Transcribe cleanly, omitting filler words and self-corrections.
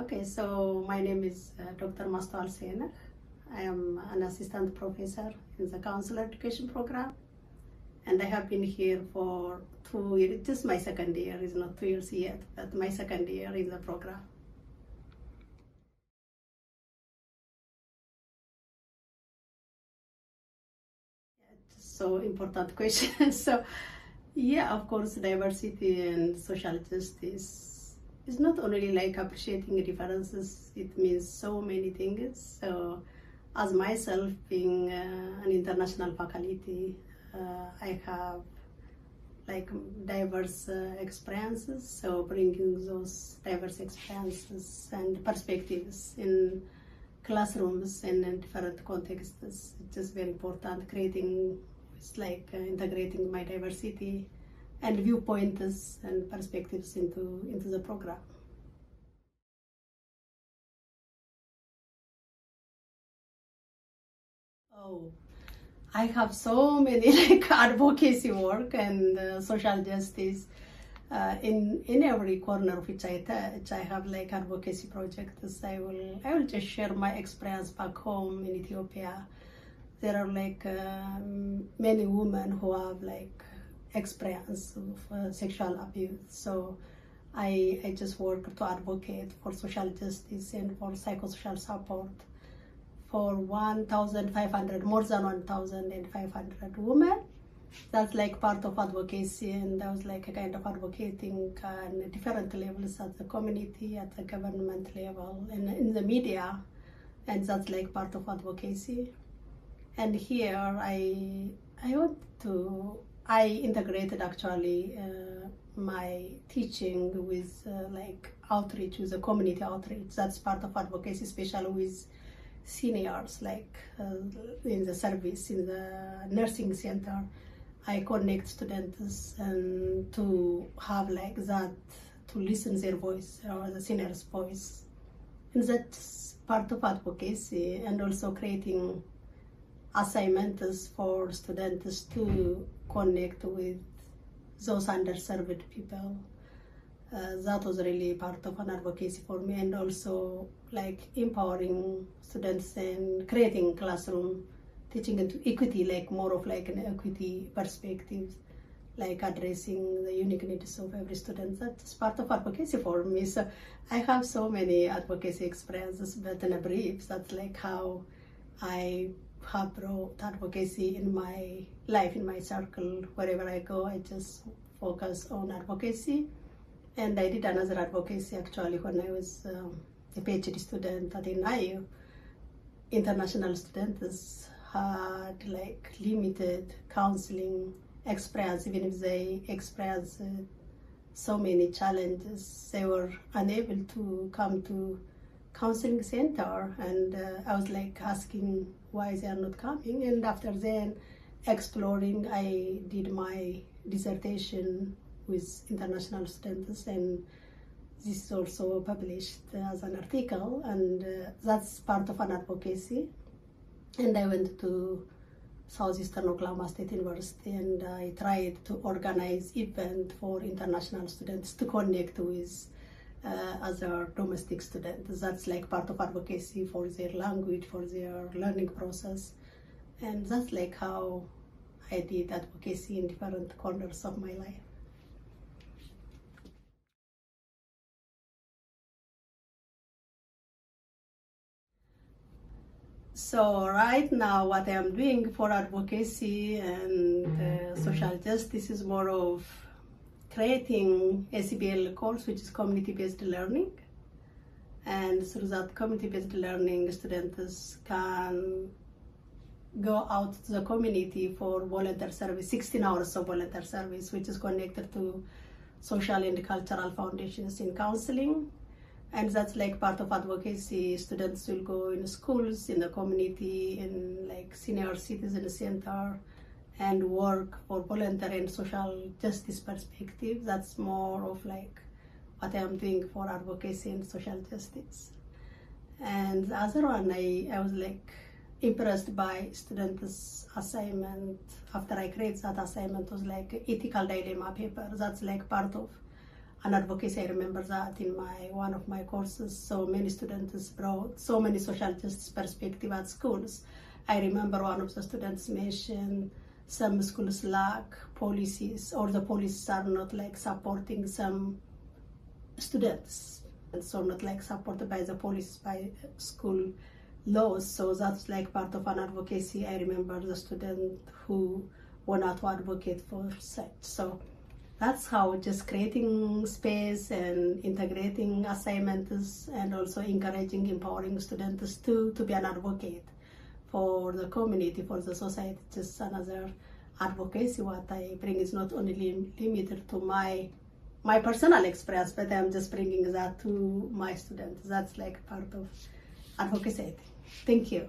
Okay, so my name is Dr. Mastewal Seyeneh. I am an assistant professor in the counselor education program, and I have been here for 2 years. This is my second year. It's not 2 years yet, but my second year in the program. So important question. So yeah, of course, diversity and social justice is not only like appreciating differences. It means so many things. So as myself being an international faculty, I have like diverse experiences. So bringing those diverse experiences and perspectives in classrooms and in different contexts is just very important. Creating, it's like integrating my diversity and viewpoints and perspectives into the program. Oh, I have so many like advocacy work and social justice in every corner of which I touch. I have like advocacy projects. I will just share my experience back home in Ethiopia. There are like many women who have like experience of sexual abuse. So I just work to advocate for social justice and for psychosocial support for 1,500, more than 1,500 women. That's like part of advocacy, and that was like a kind of advocating on different levels at the community, at the government level, and in the media, and that's like part of advocacy. And here I integrated actually my teaching with like outreach, with the community outreach. That's part of advocacy, especially with seniors, like in the service, in the nursing center. I connect students and to have like that, to listen their voice or the senior's voice. And that's part of advocacy, and also creating assignments for students to connect with those underserved people. That was really part of an advocacy for me, and also like empowering students and creating classroom teaching into equity, like more of like an equity perspective, like addressing the unique needs of every student. That's part of advocacy for me. So I have so many advocacy experiences, but in a brief, that's like how I have brought advocacy in my life, in my circle. Wherever I go, I just focus on advocacy. And I did another advocacy actually when I was a PhD student at NIU. International students had like limited counseling experience. Even if they experienced so many challenges, they were unable to come to counseling center, and I was like asking why they are not coming. And after then exploring, I did my dissertation with international students, and this is also published as an article, and that's part of an advocacy. And I went to Southeastern Oklahoma State University, and I tried to organize event for international students to connect with other domestic students. That's like part of advocacy for their language, for their learning process. And that's like how I did advocacy in different corners of my life. So right now what I am doing for advocacy and social justice is more of creating ACBL course, which is community-based learning. And through that community-based learning, students can go out to the community for volunteer service, 16 hours of volunteer service, which is connected to social and cultural foundations in counseling. And that's like part of advocacy. Students will go in schools, in the community, in like senior citizen center, and work for volunteer and social justice perspective. That's more of like what I'm doing for advocacy and social justice. And the other one, I was like impressed by students' assignment. After I created that assignment, was like ethical dilemma paper. That's like part of an advocacy. I remember that in one of my courses, so many students brought so many social justice perspective at schools. I remember one of the students mentioned some schools lack policies, or the policies are not like supporting some students, and so not like supported by the police, by school laws. So that's like part of an advocacy. I remember the student who went out to advocate for such. So that's how just creating space and integrating assignments, and also encouraging, empowering students to be an advocate for the community, for the society. Just another advocacy what I bring is not only limited to my personal experience, but I'm just bringing that to my students. That's like part of advocacy. Thank you.